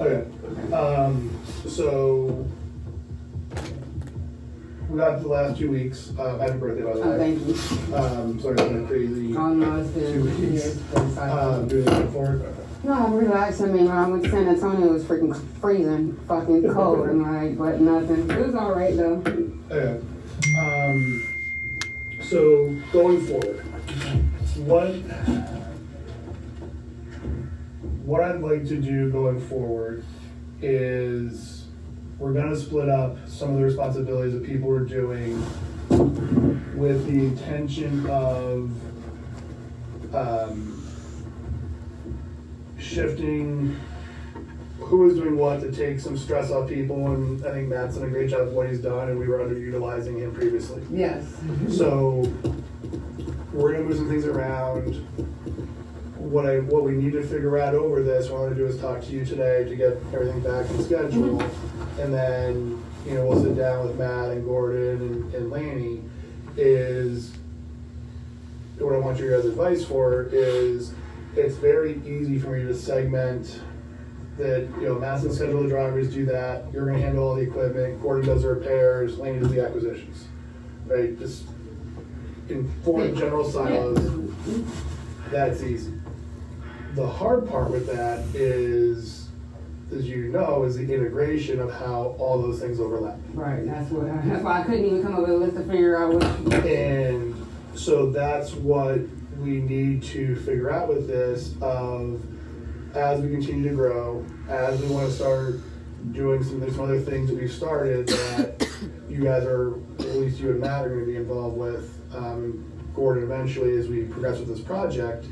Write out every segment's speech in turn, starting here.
Okay. So we got the last 2 weeks. Happy birthday, by the way. Oh, thank you. Sorry, it's been a crazy Oh, no, it's been 2 weeks. years. Doing it before. No, I'm relaxed. I mean, when I went to San Antonio, it was freaking freezing, fucking cold. I'm like, but nothing. It was all right, though. Okay. So going forward, what I'd like to do going forward is we're gonna split up some of the responsibilities that people are doing with the intention of shifting who is doing what to take some stress off people, and I think Matt's done a great job of what he's done, and we were underutilizing him previously. Yes. So we're gonna move some things around. What we need to figure out over this, what I want to do is talk to you today to get everything back in schedule, and then we'll sit down with Matt and Gordon and Lanny. Is what I want your guys' advice for is it's very easy for me to segment that, Matt's gonna schedule the drivers, do that, you're gonna handle all the equipment, Gordon does the repairs, Laney does the acquisitions, right? Just in four general silos, that's easy. The hard part with that is, as you know, is the integration of how all those things overlap. Right, that's why I couldn't even come up with a list to figure out what. And so that's what we need to figure out with this of, as we continue to grow, as we want to start doing some other things that we've started that you guys are, at least you and Matt are going to be involved with, Gordon eventually as we progress with this project,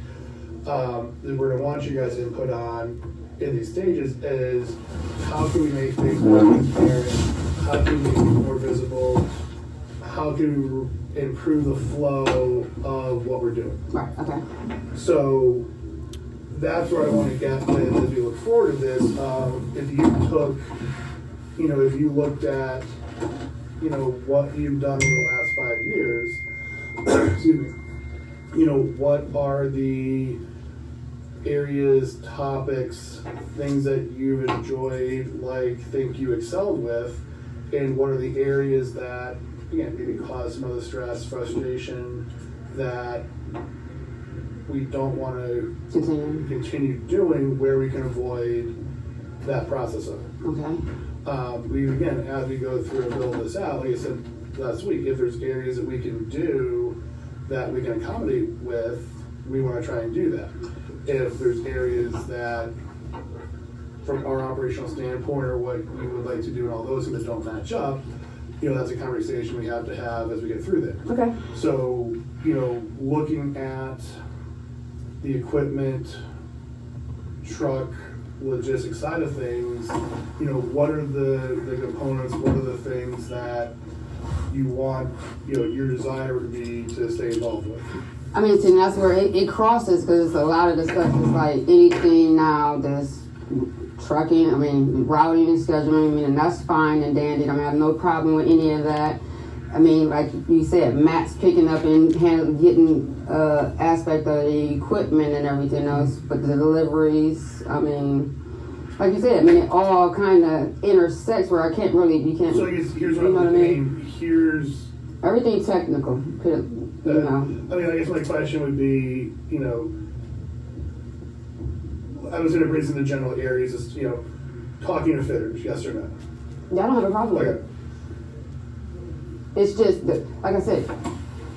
that we're going to want you guys to input on in these stages is how can we make things more transparent, how can we make things more visible, how can we improve the flow of what we're doing. Right, okay. So that's where I want to get with as we look forward to this. If you took, if you looked at, what you've done in the last 5 years, excuse me, what are the areas, topics, things that you've enjoyed, think you excelled with, and what are the areas that, again, maybe cause some of the stress, frustration that we don't want to continue doing, where we can avoid that process of it. Okay. We, again, as we go through and build this out, like I said last week, if there's areas that we can do that we can accommodate with, we want to try and do that. If there's areas that, from our operational standpoint, or what you would like to do and all those things that don't match up, that's a conversation we have to have as we get through that. Okay. So, looking at the equipment, truck, logistics side of things, what are the components, what are the things that you want, your desire would be to stay involved with? I mean, see, that's where it crosses, because a lot of the stuff is like anything now that's trucking, routing and scheduling, and that's fine and dandy. I have no problem with any of that. Like you said, Matt's picking up and getting aspect of the equipment and everything else, but the deliveries, like you said, it all kind of intersects where you can't. So I guess here's what I mean. Here's everything technical. I guess my question would be, I was going to bring in the general areas, is, talking to fitters, yes or no? Yeah, I don't have a problem with Okay. it. It's just, like I said,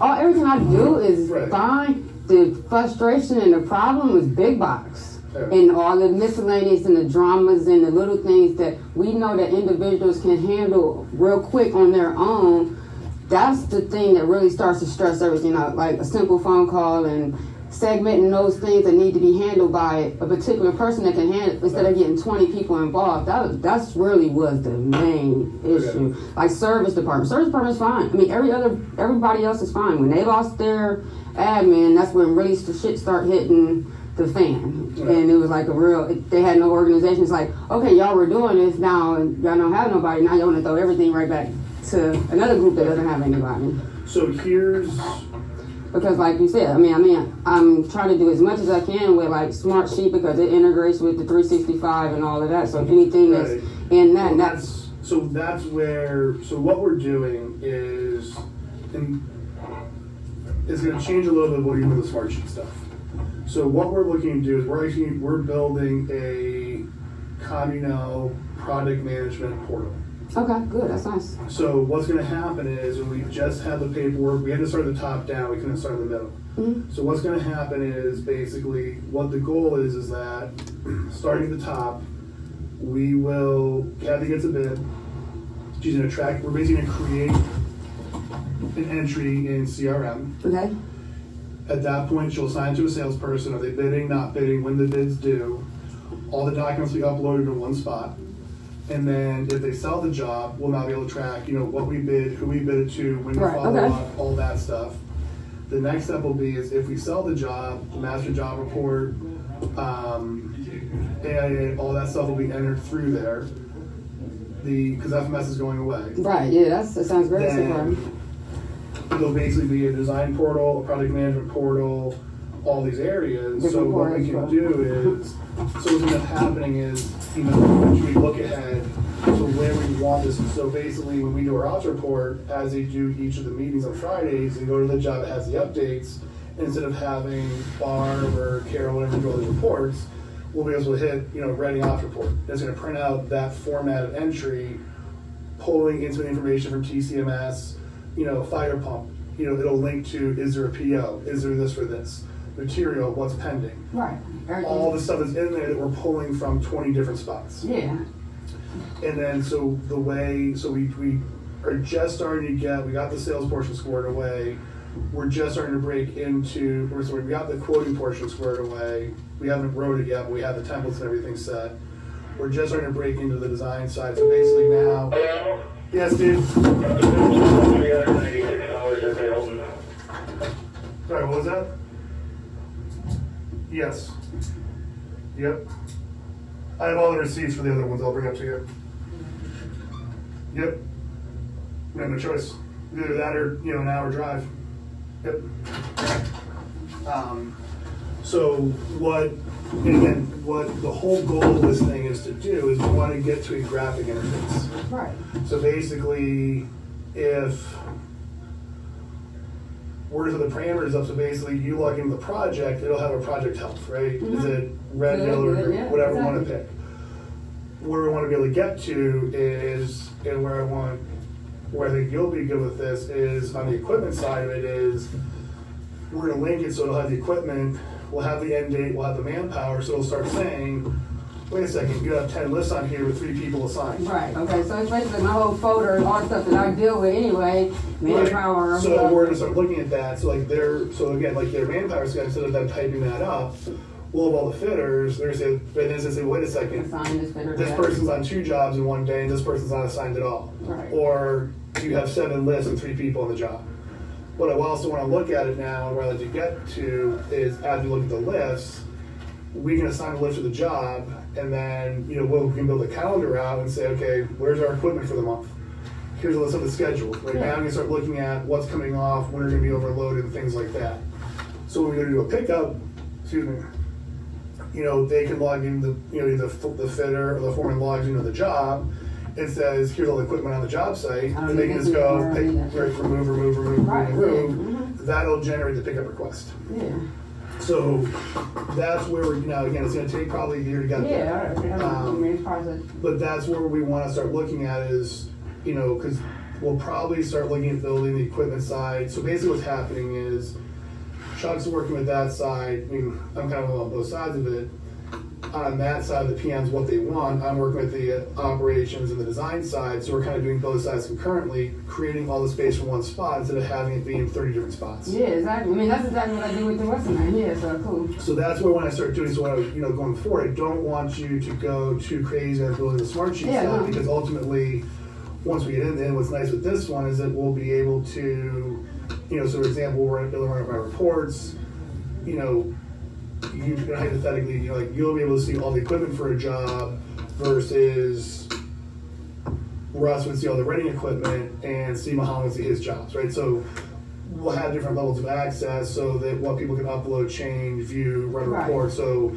everything I do is Right. fine. The frustration and the problem is big box. Okay. And all the miscellaneous and the dramas and the little things that we know that individuals can handle real quick on their own. That's the thing that really starts to stress everything out. Like a simple phone call and segmenting those things that need to be handled by a particular person that can handle, instead of getting 20 people involved. That's really was the main issue. Okay. Like service department is fine. Everybody else is fine. When they lost their admin, that's when really shit start hitting the fan. Right. And it was like they had no organization. It's like, okay, y'all were doing this now and y'all don't have nobody. Now y'all want to throw everything right back to another group that doesn't have anybody. So here's Because like you said, I'm trying to do as much as I can with like Smart Sheet because it integrates with the 365 and all of that. So anything that's Right. in that, Well, that's so what we're doing is, it's gonna change a little bit what you're doing with the smart sheet stuff. So what we're looking to do is we're building a Communal product management portal. okay. Good. That's nice. So what's gonna happen is, we just had the paperwork, we had to start at the top down, we couldn't start in the middle. Mm-hmm. So what's gonna happen is, basically, what the goal is that, starting at the top, Kathy gets a bid, she's gonna track, we're basically gonna create an entry in CRM. Okay. At that point, she'll assign it to a salesperson, are they bidding, not bidding, when the bid's due. All the documents will be uploaded to one spot. And then if they sell the job, we'll now be able to track, what we bid, who we bid it to, when we Right, follow okay. up, all that stuff. The next step will be is, if we sell the job, the master job report, AIA, all that stuff will be entered through there. Because FMS is going away. Right. Yeah. That sounds great so far. Then there'll basically be a design portal, a product management portal, all these areas. So Different what we can portals, do is, so what's gonna end up happening is, as we look ahead to where we want this. So basically, when we do our ops report, as they do each of the meetings on Fridays, they go to the job that has the updates, instead of having Barb or Carol, whatever, do all these reports, we'll be able to hit, writing ops report. It's gonna print out that formatted entry, pulling into the information from TCMS, fire pump, it'll link to, is there a PO, is there this for this, material, what's pending. Right. All the stuff is in there that we're pulling from 20 different spots. Yeah. And then, so we are just starting to we got the sales portion squared away. We're just starting to break into, we got the quoting portion squared away. We haven't wrote it yet, but we have the templates and everything set. We're just starting to break into the design side. So basically now, yes, dude. 396 hours at the Hilton. Sorry, what was that? Yes. Yep. I have all the receipts for the other ones I'll bring up to you. Yep. We have no choice. Either that or, an hour drive. Yep. So what the whole goal of this thing is to do is we want to get to a graphic interface. Right. So basically, if we're to the parameters up, so basically you log into the project, it'll have a project health, right? Is it red, Good, yellow, or good, green, yeah, whatever we want to exactly. pick. Where we want to be able to get to is, and where I think you'll be good with this is, on the equipment side of it is, we're gonna link it so it'll have the equipment, we'll have the end date, we'll have the manpower, so it'll start saying, wait a second, you have 10 lists on here with 3 people assigned. Right. Okay. So it's basically my whole folder and all the stuff that I deal with anyway. Manpower. Right. So we're gonna start looking at that. So their manpower guy, instead of them typing that up, we'll have all the fitters. They're gonna say, wait a second, Assign this fitter. this person's on 2 jobs in one day, and this person's not assigned at all. Right. Or you have 7 lists and 3 people on the job. What I also want to look at it now, and where I'd like to get to is, as we look at the lists, we can assign a list to the job, and then we can build a calendar out and say, okay, where's our equipment for the month? Here's a list of the schedule. Right now, we can start looking at what's coming off, when we're going to be overloaded, and things like that. So when we're going to do a pickup, they can log in either the fitter or the foreman logs into the job. It says, here's all the equipment on the job site, and they can just go pick, remove. That'll generate the pickup request. Yeah. So that's where we're, again, it's gonna take probably a year to get there. Yeah. But that's where we wanna start looking at is, cause we'll probably start looking at building the equipment side. So basically what's happening is, Chuck's working with that side, I'm kind of on both sides of it. On that side, the PM's what they want. I'm working with the operations and the design side, so we're kind of doing both sides concurrently, creating all the space from one spot instead of having it be in 30 different spots. Yeah, exactly. That's exactly what I do with the Western Man. Yeah, so cool. So that's where when I start doing, going forward, I don't want you to go too crazy on building the smart sheet stuff, because ultimately, once we get in there, what's nice with this one is that we'll be able to, so for example, we're going to run up our reports, you can hypothetically, you'll be able to see all the equipment for a job versus Russ would see all the renting equipment and Steve Muhammad would see his jobs, right? So we'll have different levels of access so that what people can upload, change, view, run Right. reports. So